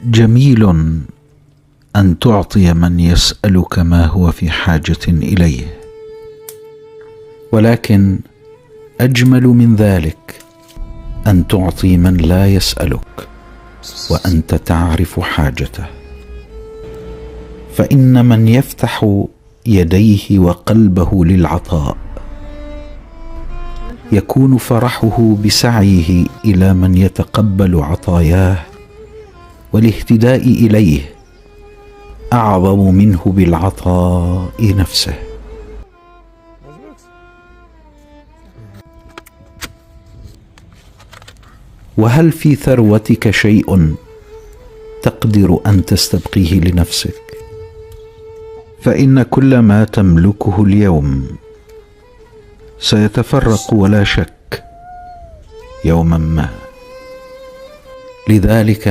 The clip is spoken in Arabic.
جميل أن تعطي من يسألك ما هو في حاجة إليه، ولكن أجمل من ذلك أن تعطي من لا يسألك وأنت تعرف حاجته. فإن من يفتح يديه وقلبه للعطاء يكون فرحه بسعيه إلى من يتقبل عطاياه والاهتداء إليه أعظم منه بالعطاء نفسه. وهل في ثروتك شيء تقدر أن تستبقيه لنفسك؟ فإن كل ما تملكه اليوم سيتفرق ولا شك يوما ما. لذلك